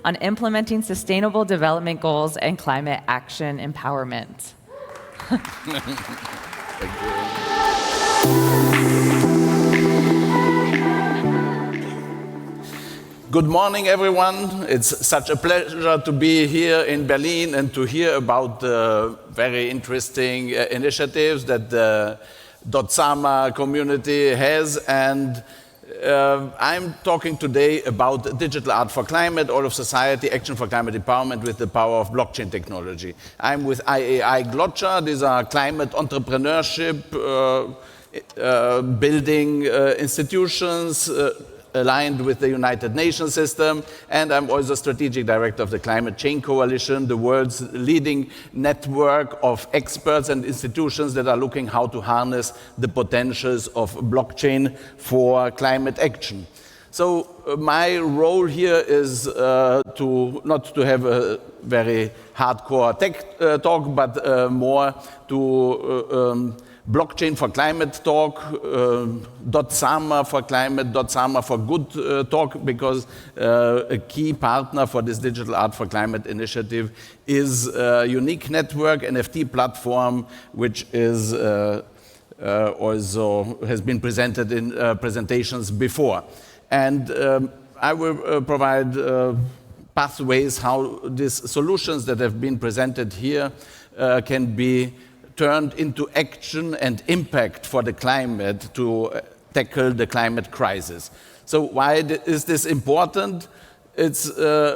on implementing sustainable development goals and climate action empowerment. Thank you. Good morning, everyone. It's such a pleasure to be here in Berlin and to hear about the very interesting initiatives that the .sama community has. And I'm talking today about digital art for climate, all of society, action for climate empowerment with the power of blockchain technology. I'm with IAI GloCha. These are climate entrepreneurship, building institutions, aligned with the United Nations system, and I'm also strategic director of the Climate Chain Coalition, the world's leading network of experts and institutions that are looking how to harness the potentials of blockchain for climate action. So my role here is not to have a very hardcore tech talk, but more to blockchain for climate talk, .sama for climate, .sama for good talk, because a key partner for this digital art for climate initiative is a unique network NFT platform, which is also has been presented in presentations before. And I will provide pathways how these solutions that have been presented here can be turned into action and impact for the climate to tackle the climate crisis. So why is this important? It's,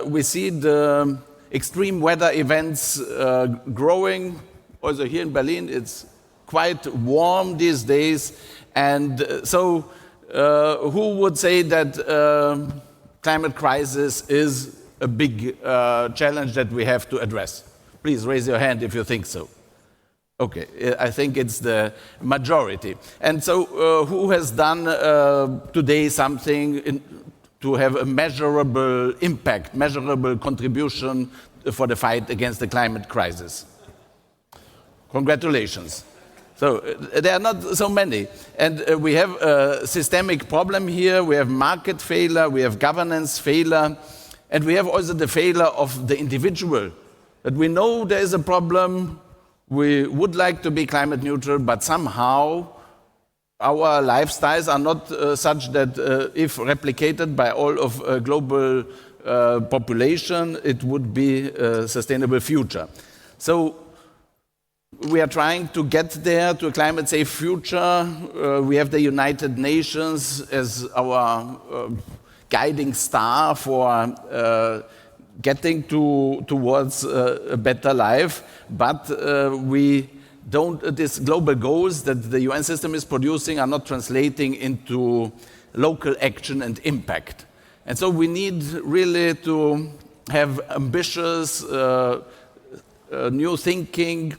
we see the extreme weather events growing. Also here in Berlin, it's quite warm these days. And so who would say that climate crisis is a big challenge that we have to address? Please raise your hand if you think so. Okay, I think it's the majority. And so who has done today something to have a measurable impact, measurable contribution for the fight against the climate crisis? Congratulations. So there are not so many. And we have a systemic problem here. We have market failure, we have governance failure, and we have also the failure of the individual. That we know there is a problem. We would like to be climate neutral, but somehow our lifestyles are not such that if replicated by all of global population, it would be a sustainable future. So we are trying to get there to a climate safe future. We have the United Nations as our guiding star for getting towards a better life, but these global goals that the UN system is producing are not translating into local action and impact. And so we need really to have ambitious new thinking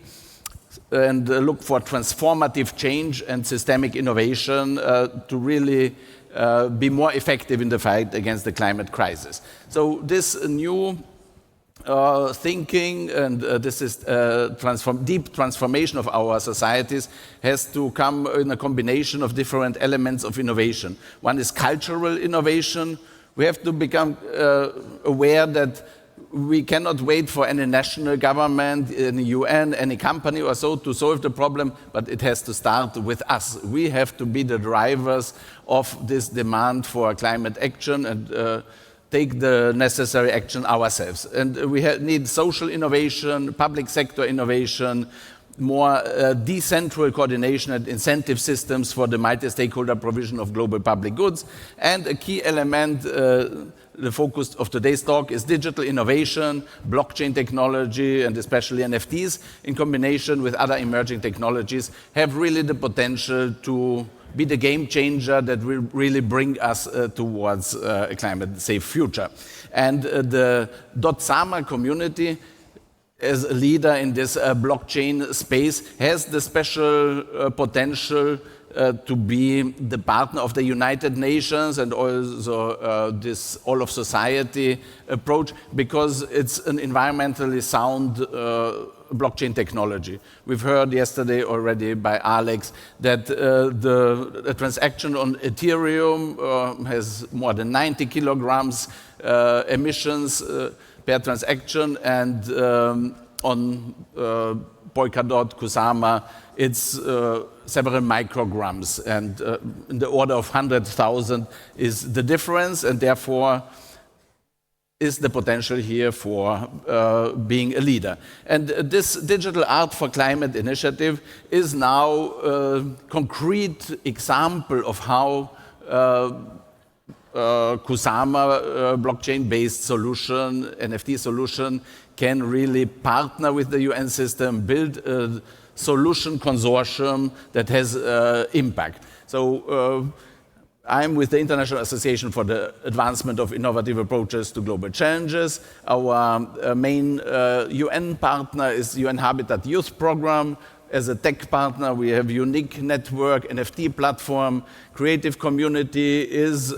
and look for transformative change and systemic innovation to really be more effective in the fight against the climate crisis. So this new thinking and this is deep transformation of our societies has to come in a combination of different elements of innovation. One is cultural innovation. We have to become aware that we cannot wait for any national government, any UN, any company or so to solve the problem, but it has to start with us. We have to be the drivers of this demand for climate action and take the necessary action ourselves. And we need social innovation, public sector innovation, more decentral coordination and incentive systems for the multi-stakeholder provision of global public goods. And a key element, the focus of today's talk, is digital innovation, blockchain technology, and especially NFTs, in combination with other emerging technologies, have really the potential to be the game changer that will really bring us towards a climate-safe future. And the .sama community, as a leader in this blockchain space, has the special potential to be the partner of the United Nations and also this all of society approach, because it's an environmentally sound blockchain technology. We've heard yesterday already by Alex that the transaction on Ethereum has more than 90 kilograms emissions per transaction, and on Polkadot, Kusama, it's several micrograms, and in the order of 100,000 is the difference, and therefore is the potential here for being a leader. And this Digital Art for Climate initiative is now a concrete example of how Kusama blockchain-based solution, NFT solution, can really partner with the UN system, build a solution consortium that has impact. So I'm with the International Association for the Advancement of Innovative Approaches to Global Challenges. Our main UN partner is UN Habitat Youth Program. As a tech partner, we have Unique Network, NFT platform. Creative Community is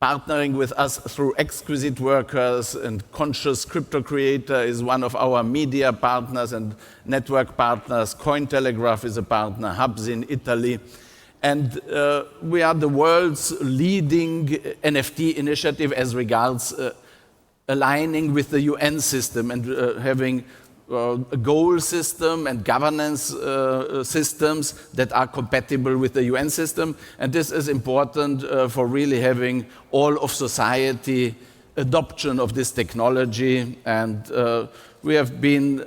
partnering with us through Exquisite Workers, and Conscious Crypto Creator is one of our media partners and network partners. Cointelegraph is a partner, Hubs in Italy. And we are the world's leading NFT initiative as regards aligning with the UN system and having a goal system and governance systems that are compatible with the UN system. And this is important for really having all of society adoption of this technology. And we have been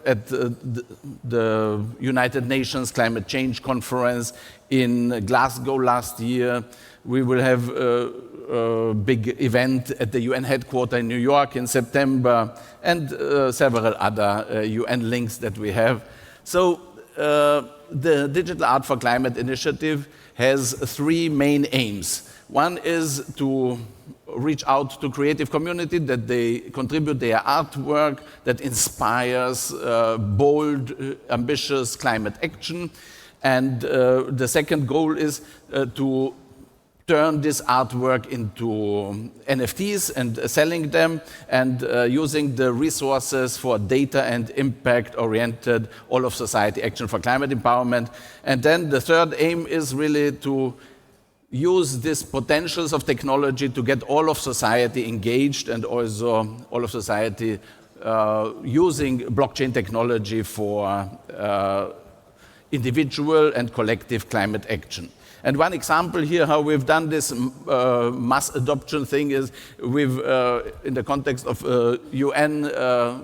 at the United Nations Climate Change Conference in Glasgow last year. We will have a big event at the UN headquarters in New York in September, and several other UN links that we have. So the Digital Art for Climate initiative has three main aims. One is to reach out to creative community, that they contribute their artwork that inspires bold, ambitious climate action. And the second goal is to turn this artwork into NFTs and selling them, and using the resources for data and impact-oriented all of society action for climate empowerment. And then the third aim is really to use these potentials of technology to get all of society engaged, and also all of society using blockchain technology for individual and collective climate action. And one example here how we've done this mass adoption thing is we've, in the context of a UN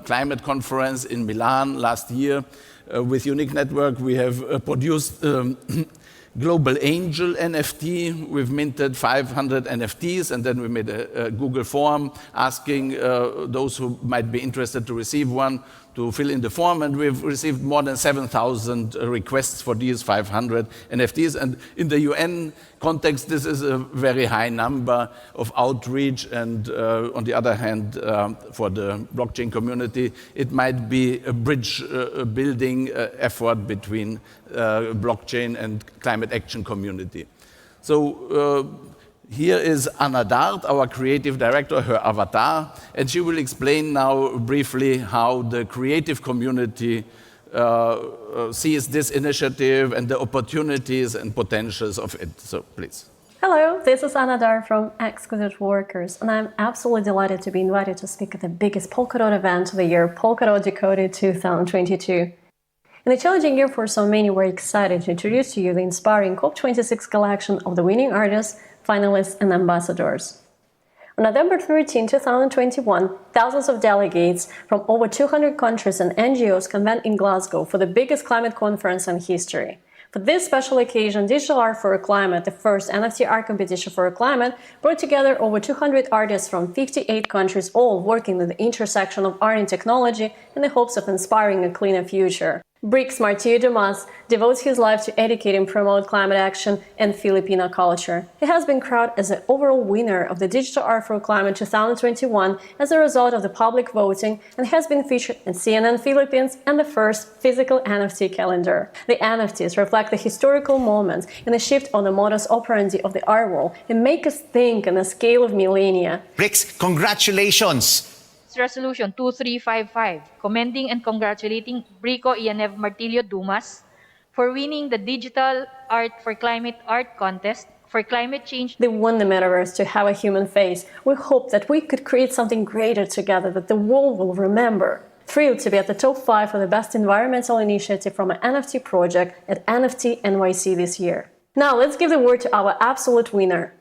climate conference in Milan last year, with Unique Network, we have produced Global Angel NFT. We've minted 500 NFTs, and then we made a Google form asking those who might be interested to receive one to fill in the form, and we've received more than 7,000 requests for these 500 NFTs. And in the UN context, this is a very high number of outreach, and on the other hand, for the blockchain community, it might be a bridge building effort between blockchain and climate action community. So here is Anna Dart, our creative director, her avatar, and she will explain now briefly how the creative community sees this initiative and the opportunities and potentials of it. So please. Hello, this is Anna Dart from Exquisite Workers, and I'm absolutely delighted to be invited to speak at the biggest Polkadot event of the year, Polkadot Decoded 2022. In a challenging year for so many, we're excited to introduce to you the inspiring COP26 collection of the winning artists, finalists, and ambassadors. On November 13, 2021, thousands of delegates from over 200 countries and NGOs convened in Glasgow for the biggest climate conference in history. For this special occasion, Digital Art for a Climate, the first NFT art competition for a climate, brought together over 200 artists from 58 countries, all working at the intersection of art and technology in the hopes of inspiring a cleaner future. BRICS Martillo Dumas devotes his life to educate and promote climate action and Filipino culture. He has been crowned as the overall winner of the Digital Art for Climate 2021 as a result of the public voting and has been featured in CNN Philippines and the first physical NFT calendar. The NFTs reflect the historical moments and the shift on the modus operandi of the art world and make us think on a scale of millennia. BRICS, congratulations! Resolution 2355, commending and congratulating Brico Ianev Martillo Dumas for winning the Digital Art for Climate Art Contest for climate change. They won the metaverse to have a human face. We hope that we could create something greater together that the world will remember. Thrilled to be at the top 5 for the best environmental initiative from an NFT project at NFT NYC this year. Now let's give the word to our absolute winner.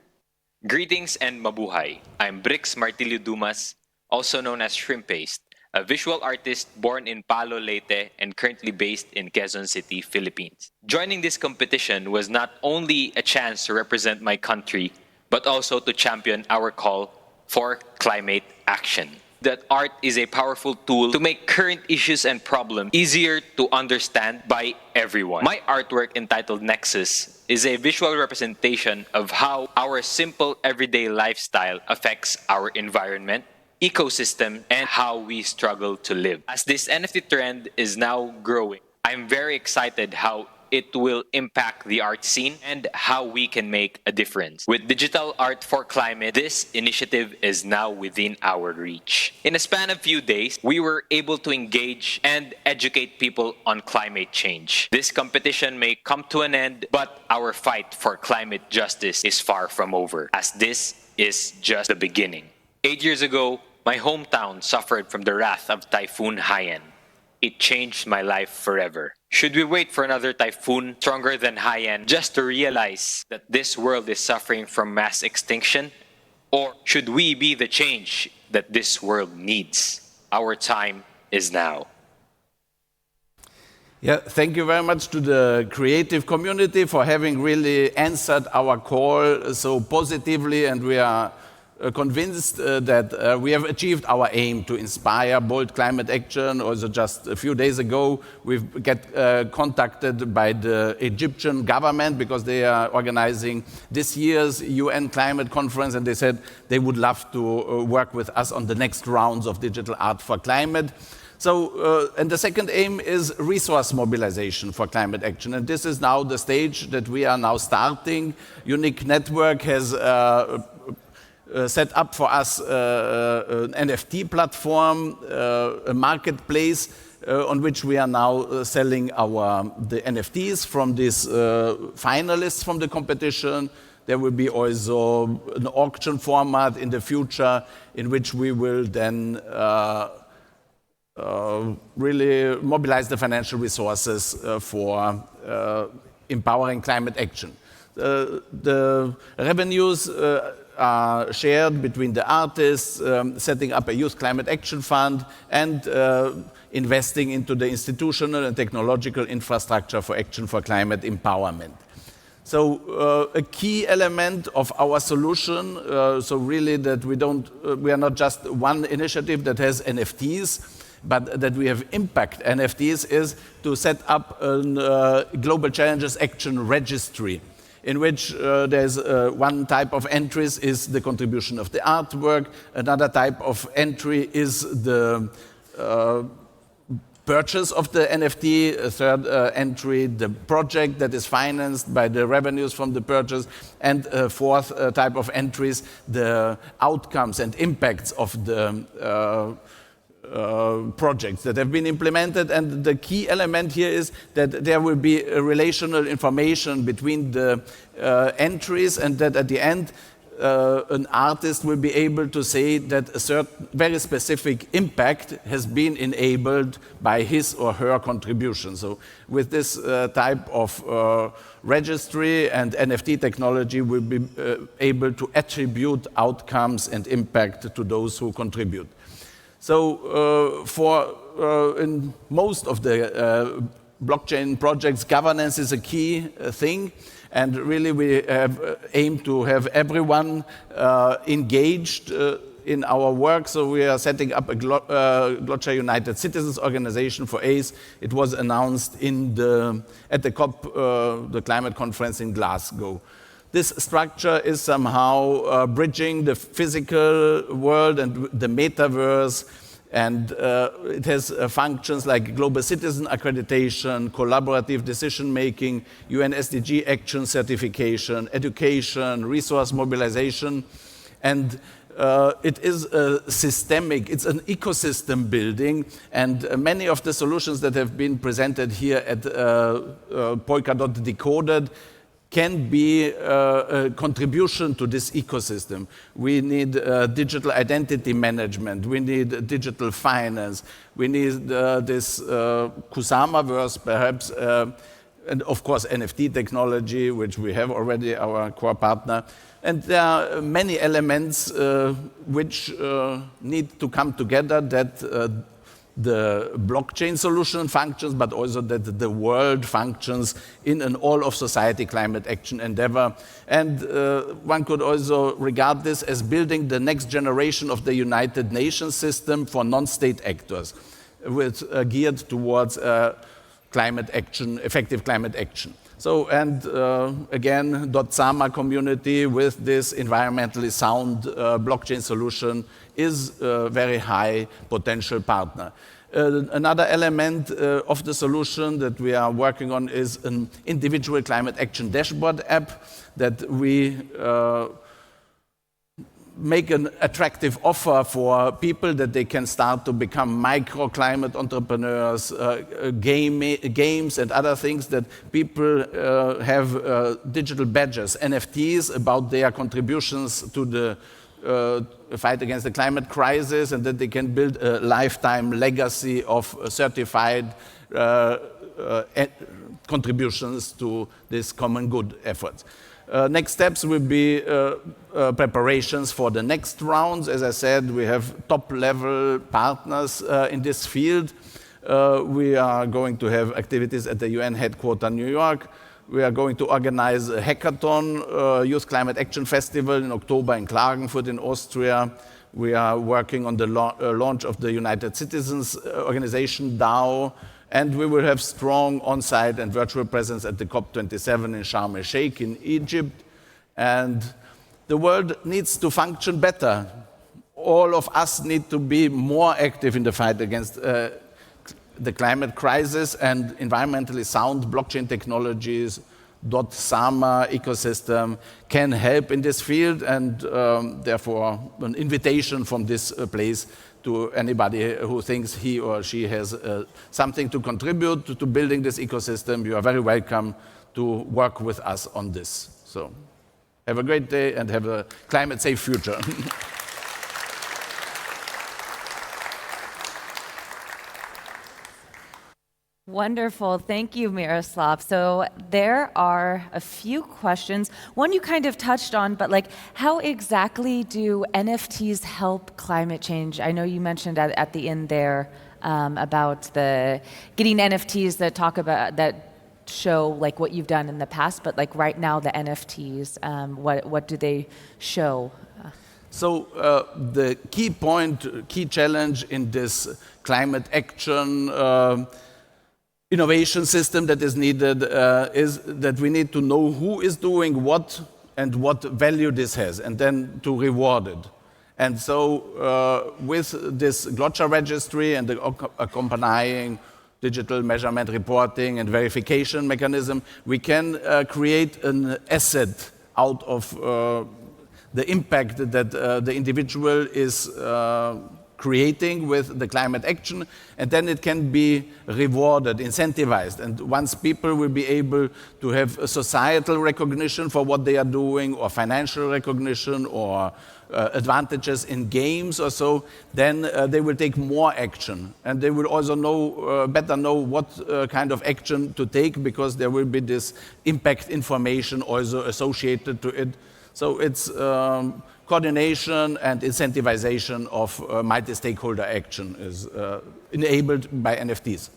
Greetings and mabuhay. I'm Brix Martillo Dumas, also known as Shrimp Paste, a visual artist born in Palo, Leyte and currently based in Quezon City, Philippines. Joining this competition was not only a chance to represent my country, but also to champion our call for climate action. That art is a powerful tool to make current issues and problems easier to understand by everyone. My artwork entitled Nexus is a visual representation of how our simple everyday lifestyle affects our environment, ecosystem, and how we struggle to live. As this NFT trend is now growing, I'm very excited how it will impact the art scene and how we can make a difference. With Digital Art for Climate, this initiative is now within our reach. In a span of few days, we were able to engage and educate people on climate change. This competition may come to an end, but our fight for climate justice is far from over, as this is just the beginning. 8 years ago, my hometown suffered from the wrath of Typhoon Haiyan. It changed my life forever. Should we wait for another typhoon stronger than Haiyan just to realize that this world is suffering from mass extinction? Or should we be the change that this world needs? Our time is now. Yeah, thank you very much to the creative community for having really answered our call so positively, and we are convinced that we have achieved our aim to inspire bold climate action. Also, just a few days ago, we've get contacted by the Egyptian government because they are organizing this year's UN climate conference, and they said they would love to work with us on the next rounds of digital art for climate. So, and the second aim is resource mobilization for climate action, and this is now the stage that we are now starting. Unique Network has set up for us an NFT platform, a marketplace on which we are now selling the NFTs from these finalists from the competition. There will be also an auction format in the future in which we will then really mobilize the financial resources for empowering climate action. The revenues are shared between the artists, setting up a youth climate action fund, and investing into the institutional and technological infrastructure for action for climate empowerment. So a key element of our solution, so really that we are not just one initiative that has NFTs, but that we have impact NFTs, is to set up a Global Challenges Action Registry, in which there's one type of entries is the contribution of the artwork, another type of entry is the purchase of the NFT, a third entry, the project that is financed by the revenues from the purchase, and a fourth type of entries, the outcomes and impacts of the projects that have been implemented. And the key element here is that there will be a relational information between the entries, and that at the end an artist will be able to say that a certain very specific impact has been enabled by his or her contribution. So with this type of registry and NFT technology, we'll be able to attribute outcomes and impact to those who contribute. So in most of the blockchain projects, governance is a key thing, and really we have aimed to have everyone engaged in our work. So we are setting up a GloCha United Citizens Organization for ACE. It was announced at the COP, the climate conference in Glasgow. This structure is somehow bridging the physical world and the metaverse, and it has functions like global citizen accreditation, collaborative decision-making, UN SDG action certification, education, resource mobilization, and it is systemic, it's an ecosystem building, and many of the solutions that have been presented here at Polkadot Decoded can be a contribution to this ecosystem. We need digital identity management, we need digital finance, we need this Kusama-verse perhaps, and of course NFT technology, which we have already, our core partner. And there are many elements which need to come together, that the blockchain solution functions, but also that the world functions in an all-of-society climate action endeavor. And one could also regard this as building the next generation of the United Nations system for non-state actors, geared towards climate action, effective climate action. So, and again, .sama community with this environmentally sound blockchain solution is a very high potential partner. Another element of the solution that we are working on is an individual climate action dashboard app that we make an attractive offer for people, that they can start to become microclimate entrepreneurs, games and other things, that people have digital badges, NFTs, about their contributions to the fight against the climate crisis, and that they can build a lifetime legacy of certified contributions to this common good efforts. Next steps will be preparations for the next rounds. As I said, we have top-level partners in this field. We are going to have activities at the UN headquarters in New York. We are going to organize a hackathon, Youth Climate Action Festival in October in Klagenfurt in Austria. We are working on the launch of the United Citizens Organization DAO, and we will have strong on-site and virtual presence at the COP27 in Sharm el-Sheikh in Egypt. And the world needs to function better. All of us need to be more active in the fight against the climate crisis, and environmentally sound blockchain technologies, .sama ecosystem can help in this field, and therefore an invitation from this place to anybody who thinks he or she has something to contribute to building this ecosystem. You are very welcome to work with us on this. So have a great day and have a climate-safe future. Wonderful. Thank you, Miroslav. So there are a few questions. One you kind of touched on, but like, how exactly do NFTs help climate change? I know you mentioned at the end there about getting NFTs that show like what you've done in the past, but like right now the NFTs, what do they show? So the key challenge in this climate action innovation system that is needed is that we need to know who is doing what and what value this has, and then to reward it. And so with this GloCha registry and the accompanying digital measurement reporting and verification mechanism, we can create an asset out of the impact that the individual is creating with the climate action, and then it can be rewarded, incentivized. And once people will be able to have a societal recognition for what they are doing, or financial recognition, or advantages in games or so, then they will take more action. And they will also better know what kind of action to take, because there will be this impact information also associated to it. So it's coordination and incentivization of multi-stakeholder action is enabled by NFTs.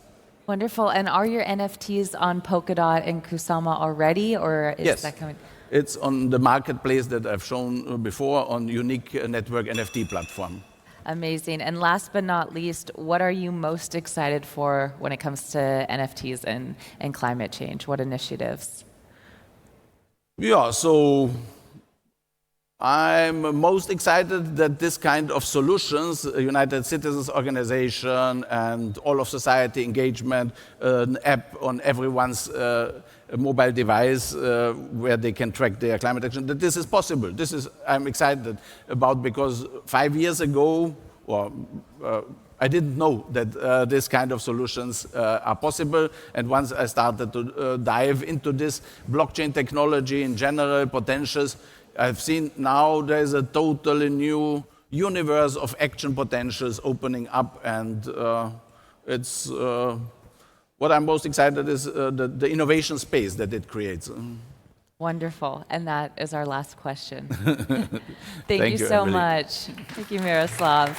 Wonderful. And are your NFTs on Polkadot and Kusama already, or is Yes. that coming? It's on the marketplace that I've shown before on unique network NFT platform. Amazing. And last but not least, what are you most excited for when it comes to NFTs and climate change? What initiatives? Yeah, so I'm most excited that this kind of solutions, United Citizens Organization and all of society engagement, an app on everyone's mobile device where they can track their climate action, that this is possible. This is I'm excited about because 5 years ago, I didn't know that this kind of solutions are possible. And once I started to dive into this blockchain technology in general, potentials, I've seen now there's a totally new universe of action potentials opening up, and it's what I'm most excited is the innovation space that it creates. Wonderful. And that is our last question. Thank you so Emily. much. Thank you, Miroslav.